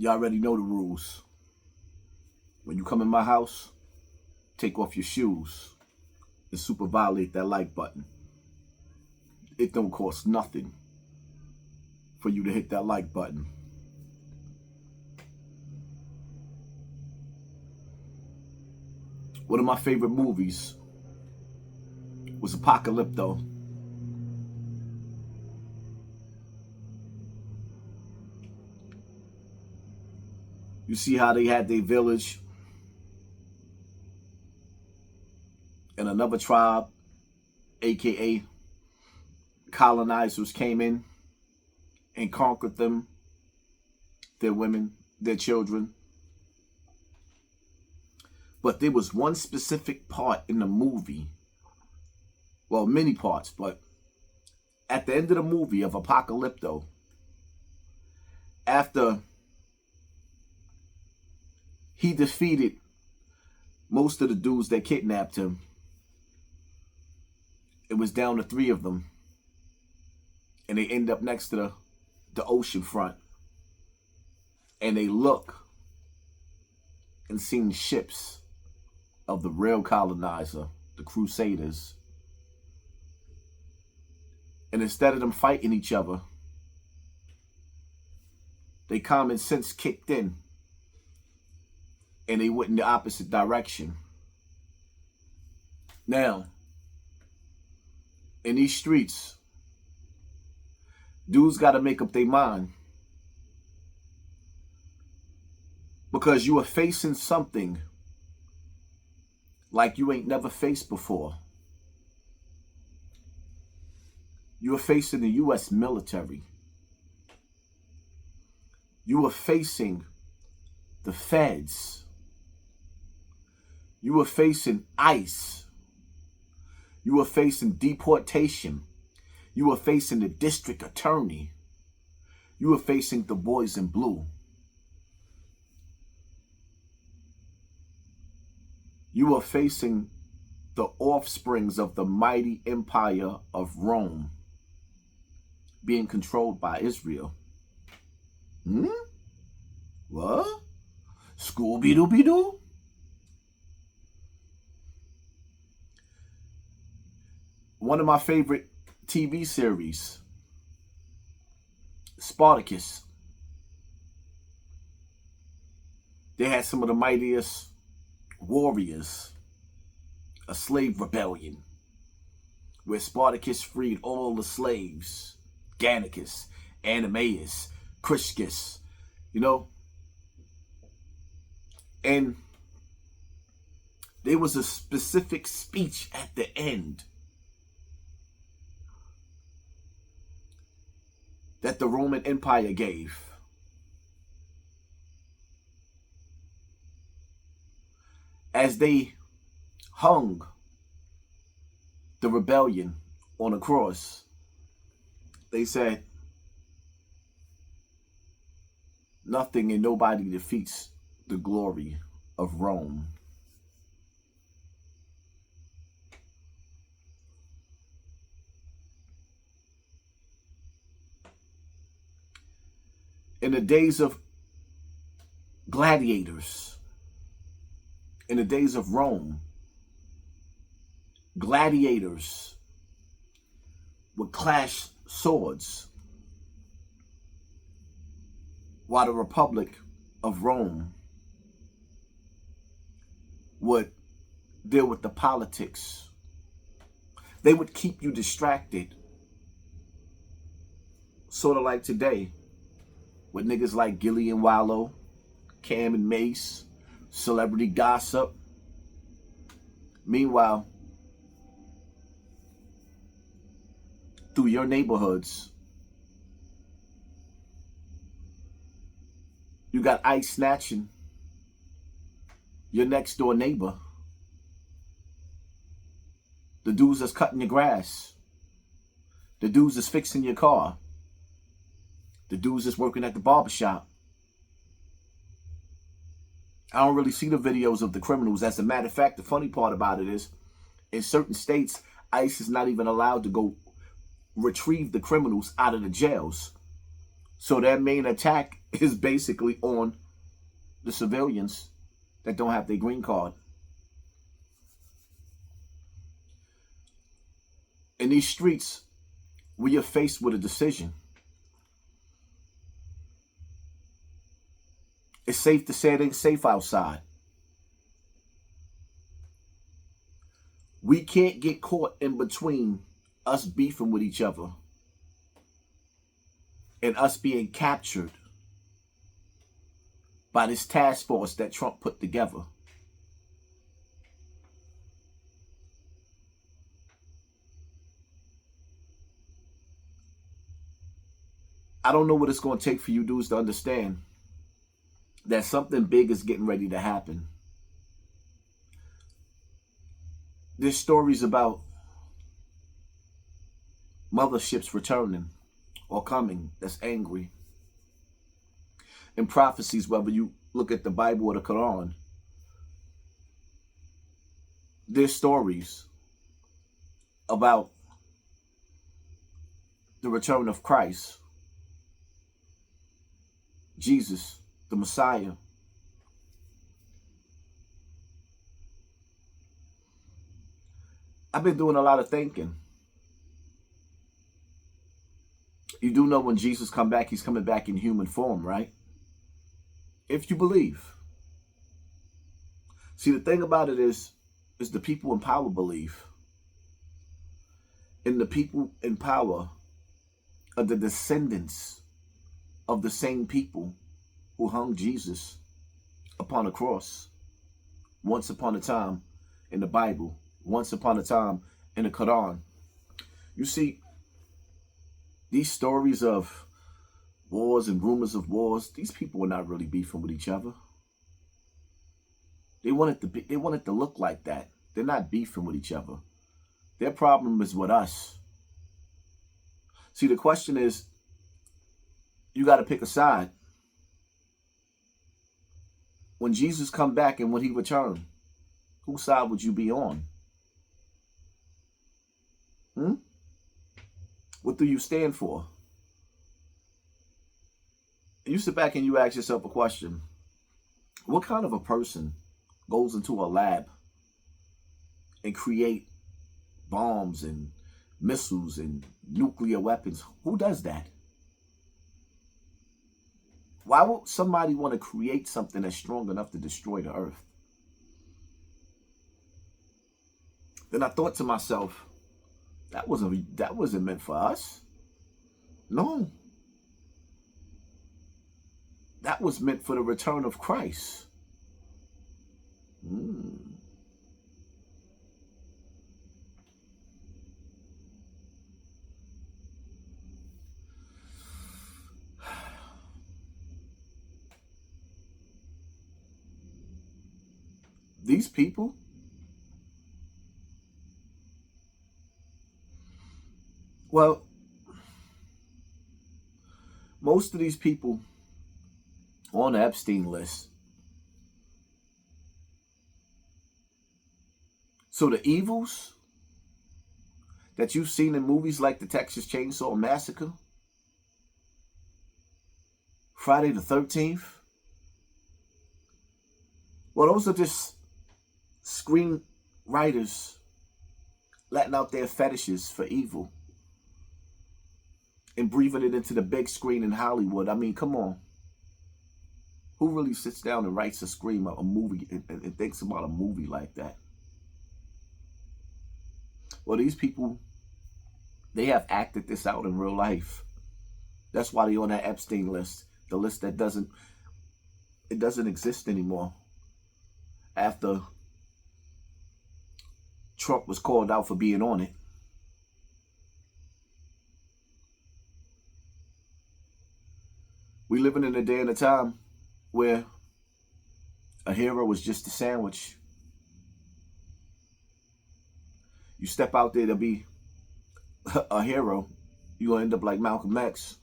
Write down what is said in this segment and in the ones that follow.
You already know the rules. When you come in my house, take off your shoes and super violate that like button. It don't cost nothing for you to hit that like button. One of my favorite movies was Apocalypto. You see how they had their village and another tribe, aka colonizers, came in and conquered them, their women, their children. But there was one specific part in the movie, well, many parts, but at the end of the movie of Apocalypto, after he defeated most of the dudes that kidnapped him, it was down to 3 of them. And they end up next to the ocean front. And they look and see ships of the real colonizer, the Crusaders. And instead of them fighting each other, they common sense kicked in. And they went in the opposite direction. Now, in these streets, dudes got to make up their mind. Because you are facing something like you ain't never faced before. You are facing the U.S. military. You are facing the feds. You are facing ICE. You are facing deportation. You are facing the district attorney. You are facing the boys in blue. You are facing the offsprings of the mighty empire of Rome being controlled by Israel. What? Scooby-Dooby-Doo? One of my favorite TV series, Spartacus. They had some of the mightiest warriors, a slave rebellion, where Spartacus freed all the slaves, Gannicus, Animaeus, Chryskis, and there was a specific speech at the end that the Roman Empire gave. As they hung the rebellion on a cross, they said, nothing and nobody defeats the glory of Rome. In the days of gladiators, in the days of Rome, gladiators would clash swords, while the Republic of Rome would deal with the politics. They would keep you distracted, sort of like today, with niggas like Gillian Wallow, Cam and Mace, celebrity gossip. Meanwhile, through your neighborhoods, you got ICE snatching your next door neighbor, the dudes that's cutting your grass, the dudes that's fixing your car, the dudes that's working at the barbershop. I don't really see the videos of the criminals. As a matter of fact, the funny part about it is, in certain states, ICE is not even allowed to go retrieve the criminals out of the jails. So their main attack is basically on the civilians that don't have their green card. In these streets, we are faced with a decision. It's safe to say it ain't safe outside. We can't get caught in between us beefing with each other and us being captured by this task force that Trump put together. I don't know what it's going to take for you dudes to understand that something big is getting ready to happen. There's stories about motherships returning or coming that's angry. And prophecies, whether you look at the Bible or the Quran, there's stories about the return of Christ, Jesus, the Messiah. I've been doing a lot of thinking. You do know when Jesus come back, he's coming back in human form, right? If you believe. See, the thing about it is the people in power believe. And the people in power are the descendants of the same people who hung Jesus upon a cross once upon a time in the Bible, once upon a time in the Quran. You see, these stories of wars and rumors of wars, these people are not really beefing with each other. They want it to look like that. They're not beefing with each other. Their problem is with us. See, the question is, you got to pick a side. When Jesus come back and when he return, whose side would you be on? What do you stand for? You sit back and you ask yourself a question. What kind of a person goes into a lab and create bombs and missiles and nuclear weapons? Who does that? Why would somebody want to create something that's strong enough to destroy the earth? Then I thought to myself, that wasn't meant for us. No. That was meant for the return of Christ. These people, well, most of these people on the Epstein list. So the evils that you've seen in movies like the Texas Chainsaw Massacre, Friday the 13th, well, those are just screenwriters letting out their fetishes for evil and breathing it into the big screen in Hollywood. I mean, come on. Who really sits down and writes a movie and thinks about a movie like that? Well, these people, they have acted this out in real life. That's why they're on that Epstein list, the list that doesn't exist anymore. After Trump was called out for being on it. We living in a day and a time where a hero was just a sandwich. You step out there to be a hero, you're going to end up like Malcolm X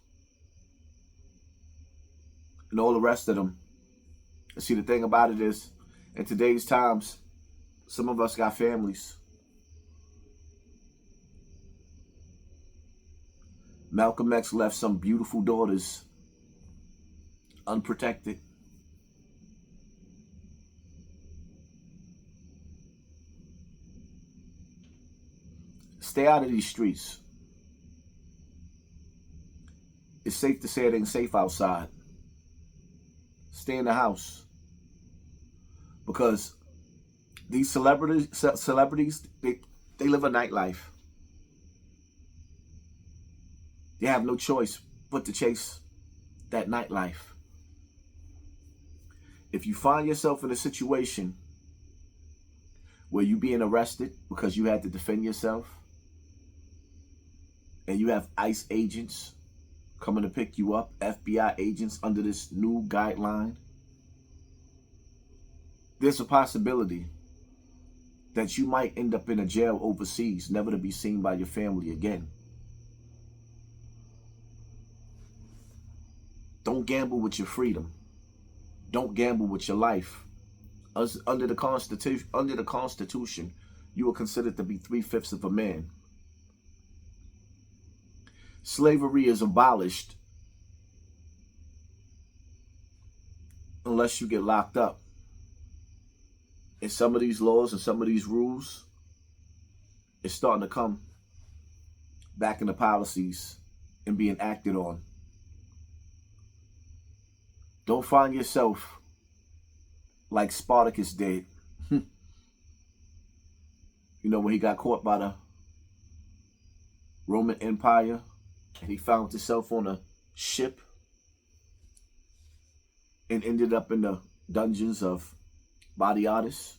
and all the rest of them. And see, the thing about it is, in today's times, some of us got families. Malcolm X left some beautiful daughters unprotected. Stay out of these streets. It's safe to say it ain't safe outside. Stay in the house. Because these celebrities, they live a nightlife. They have no choice but to chase that nightlife. If you find yourself in a situation where you're being arrested because you had to defend yourself, and you have ICE agents coming to pick you up, FBI agents under this new guideline, there's a possibility that you might end up in a jail overseas, never to be seen by your family again. Don't gamble with your freedom. Don't gamble with your life. Under the Constitution, you are considered to be 3/5 of a man. Slavery is abolished unless you get locked up. And some of these laws and some of these rules is starting to come back into policies and being acted on. Don't find yourself like Spartacus did. You know, when he got caught by the Roman Empire and he found himself on a ship and ended up in the dungeons of Badiatus.